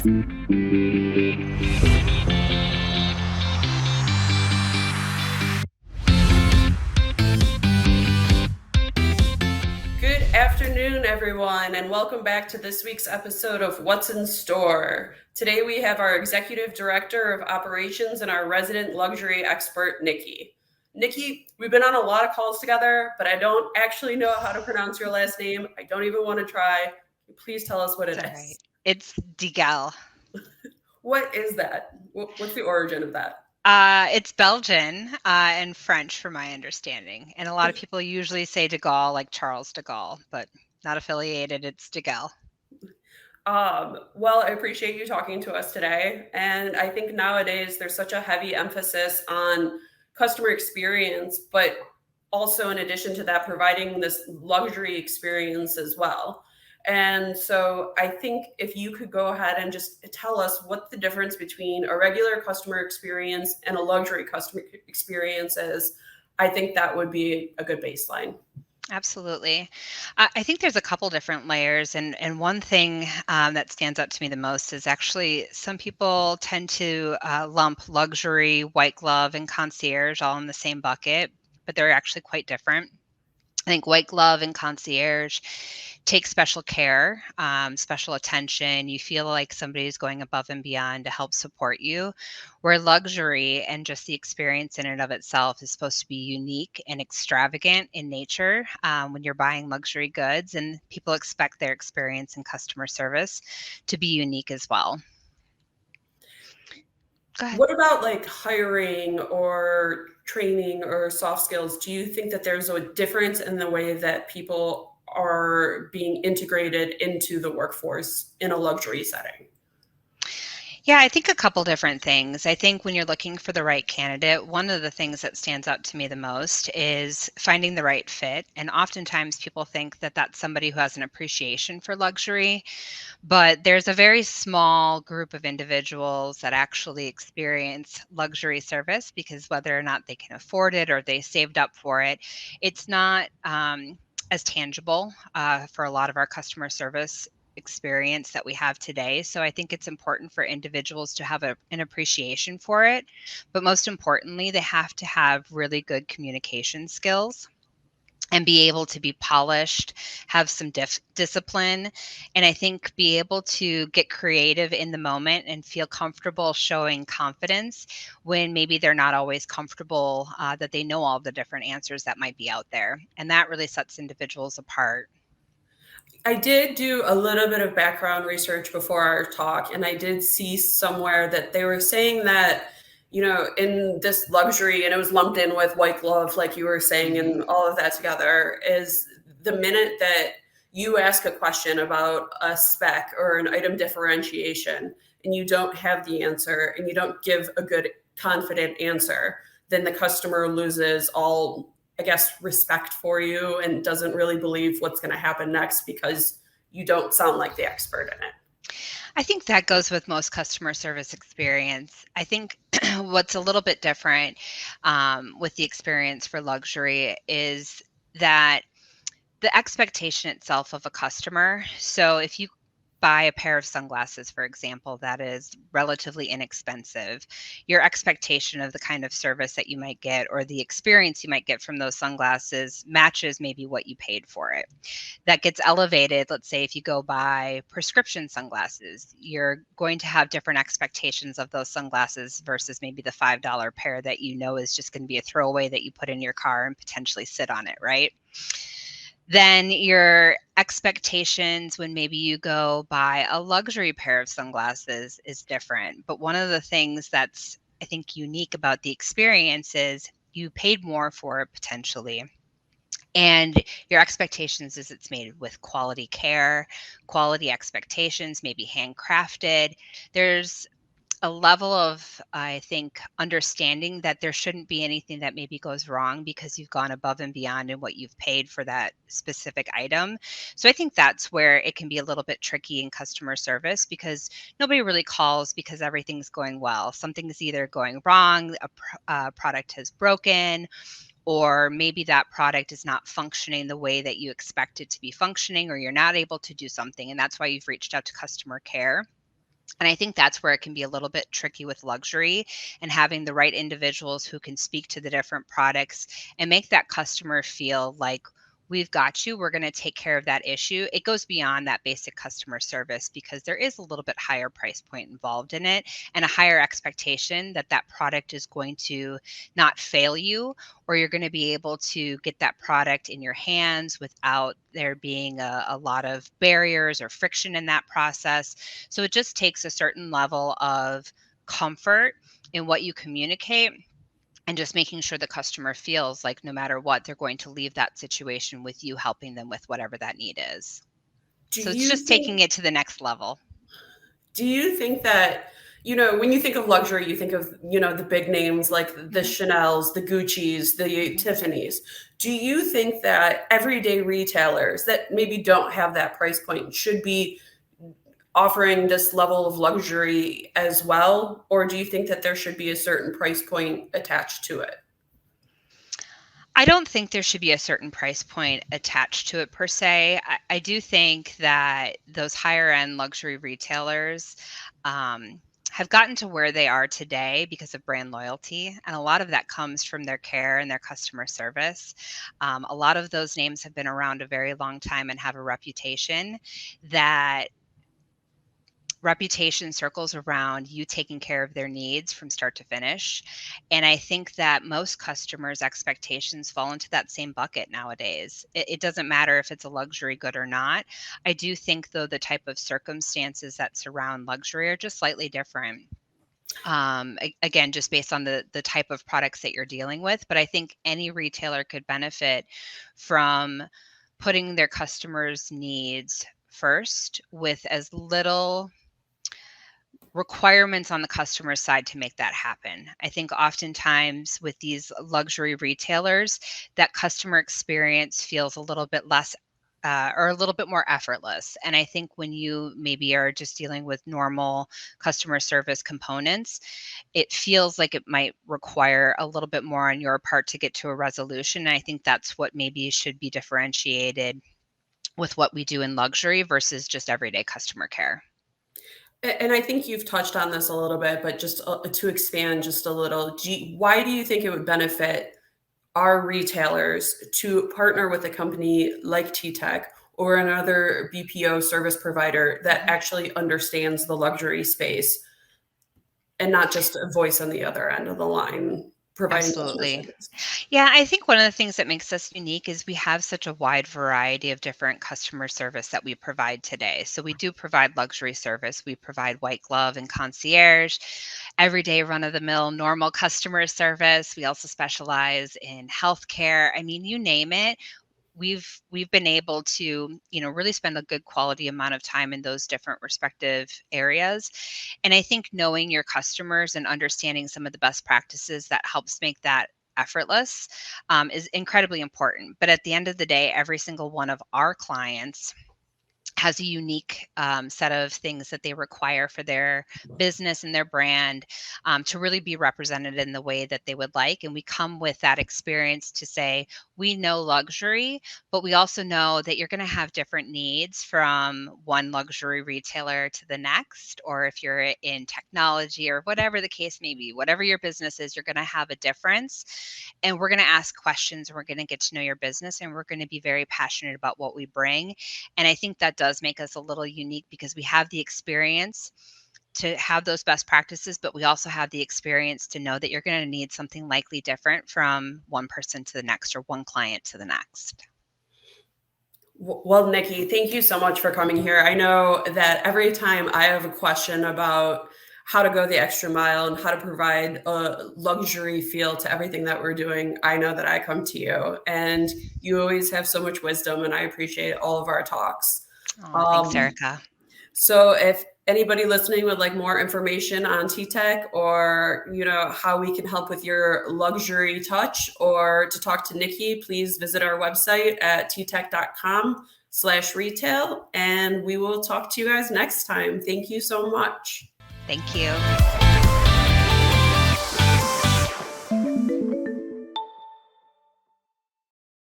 Good afternoon, everyone, and welcome back to this week's episode of What's in Store. Today we have our Executive Director of Operations and our resident luxury expert, Nikki. Nikki, we've been on a lot of calls together, but I don't actually know how to pronounce your last name. I don't even want to try. Please tell us what it It's all right. is. It's Degal. What is that? What's the origin of that? It's Belgian and French, from my understanding. And a lot of people usually say de Gaulle, like Charles de Gaulle, but not affiliated. It's Degal. Well, I appreciate you talking to us today. And I think nowadays there's such a heavy emphasis on customer experience, but also in addition to that, providing this luxury experience as well. And so I think if you could go ahead and just tell us what the difference between a regular customer experience and a luxury customer experience is, I think that would be a good baseline. Absolutely. I think there's a couple different layers, and one thing that stands out to me the most is actually some people tend to lump luxury, white glove, and concierge all in the same bucket, but they're actually quite different. I think white glove and concierge take special care, special attention. You feel like somebody's going above and beyond to help support you. Where luxury and just the experience in and of itself is supposed to be unique and extravagant in nature when you're buying luxury goods, and people expect their experience and customer service to be unique as well. Go ahead. What about like hiring or training or soft skills? Do you think that there's a difference in the way that people are being integrated into the workforce in a luxury setting? Yeah, I think a couple different things. I think when you're looking for the right candidate, one of the things that stands out to me the most is finding the right fit. And oftentimes people think that that's somebody who has an appreciation for luxury, but there's a very small group of individuals that actually experience luxury service because whether or not they can afford it or they saved up for it, it's not as tangible for a lot of our customer service experience that we have today. So I think it's important for individuals to have an appreciation for it. But most importantly, they have to have really good communication skills and be able to be polished, have some discipline, and I think be able to get creative in the moment and feel comfortable showing confidence when maybe they're not always comfortable that they know all the different answers that might be out there. And that really sets individuals apart. I did do a little bit of background research before our talk, and I did see somewhere that they were saying that, in this luxury, and it was lumped in with white glove, like you were saying, Mhm. and all of that together, is the minute that you ask a question about a spec or an item differentiation and you don't have the answer and you don't give a good, confident answer, then the customer loses all, I guess, respect for you and doesn't really believe what's going to happen next because you don't sound like the expert in it. I think that goes with most customer service experience. I think what's a little bit different with the experience for luxury is that the expectation itself of a customer. So if you buy a pair of sunglasses, for example, that is relatively inexpensive, your expectation of the kind of service that you might get or the experience you might get from those sunglasses matches maybe what you paid for it. That gets elevated. Let's say if you go buy prescription sunglasses, you're going to have different expectations of those sunglasses versus maybe the $5 pair that you know is just going to be a throwaway that you put in your car and potentially sit on it, right? Then your expectations when maybe you go buy a luxury pair of sunglasses is different. But one of the things that's, I think, unique about the experience is you paid more for it potentially. And your expectations is it's made with quality care, quality expectations, maybe handcrafted. There's a level of, I think, understanding that there shouldn't be anything that maybe goes wrong because you've gone above and beyond in what you've paid for that specific item. So I think that's where it can be a little bit tricky in customer service because nobody really calls because everything's going well. Something is either going wrong, a product has broken, or maybe that product is not functioning the way that you expect it to be functioning, or you're not able to do something. And that's why you've reached out to customer care. And I think that's where it can be a little bit tricky with luxury, and having the right individuals who can speak to the different products and make that customer feel like, we've got you, we're going to take care of that issue. It goes beyond that basic customer service because there is a little bit higher price point involved in it, and a higher expectation that that product is going to not fail you, or you're going to be able to get that product in your hands without there being a lot of barriers or friction in that process. So it just takes a certain level of comfort in what you communicate, and just making sure the customer feels like no matter what, they're going to leave that situation with you helping them with whatever that need is. Do So it's you just taking think it to the next level. do you think that, when you think of luxury, you think of, the big names like the Mhm, Chanels, the Gucci's, the mhm. Tiffany's. Do you think that everyday retailers that maybe don't have that price point should be offering this level of luxury as well? Or do you think that there should be a certain price point attached to it? I don't think there should be a certain price point attached to it per se. I do think that those higher end luxury retailers um, have gotten to where they are today because of brand loyalty. And a lot of that comes from their care and their customer service. A lot of those names have been around a very long time and have a that reputation circles around you taking care of their needs from start to finish. And I think that most customers' expectations fall into that same bucket nowadays. It doesn't matter if it's a luxury good or not. I do think, though, the type of circumstances that surround luxury are just slightly different. Again, just based on the type of products that you're dealing with. But I think any retailer could benefit from putting their customers' needs first with as little requirements on the customer side to make that happen. I think oftentimes with these luxury retailers, that customer experience feels a little bit less or a little bit more effortless. And I think when you maybe are just dealing with normal customer service components, it feels like it might require a little bit more on your part to get to a resolution. And I think that's what maybe should be differentiated with what we do in luxury versus just everyday customer care. And I think you've touched on this a little bit, but just to expand just a little, why do you think it would benefit our retailers to partner with a company like t.tec or another BPO service provider that Mhm. actually understands the luxury space and not just a voice on the other end of the line providing customer Absolutely. service? Yeah, I think one of the things that makes us unique is we have such a wide variety of different customer service that we provide today. So we do provide luxury service, we provide white glove and concierge, everyday run of the mill normal customer service. We also specialize in healthcare. I mean, you name it, we've been able to, really spend a good quality amount of time in those different respective areas. And I think knowing your customers and understanding some of the best practices that helps make that effortless is incredibly important. But at the end of the day, every single one of our clients has a unique set of things that they require for their business and their brand to really be represented in the way that they would like. And we come with that experience to say, we know luxury, but we also know that you're going to have different needs from one luxury retailer to the next. Or if you're in technology or whatever the case may be, whatever your business is, you're going to have a difference. And we're going to ask questions, and we're going to get to know your business, and we're going to be very passionate about what we bring. And I think that does make us a little unique because we have the experience to have those best practices, but we also have the experience to know that you're going to need something likely different from one person to the next or one client to the next. Well, Nikki, thank you so much for coming here. I know that every time I have a question about how to go the extra mile and how to provide a luxury feel to everything that we're doing, I know that I come to you, and you always have so much wisdom, and I appreciate all of our talks. Oh, thanks, Um, Erica. so if anybody listening would like more information on t.tec, or how we can help with your luxury touch, or to talk to Nikki, please visit our website at ttec.com/retail, and we will talk to you guys next time. Thank you so much. Thank you.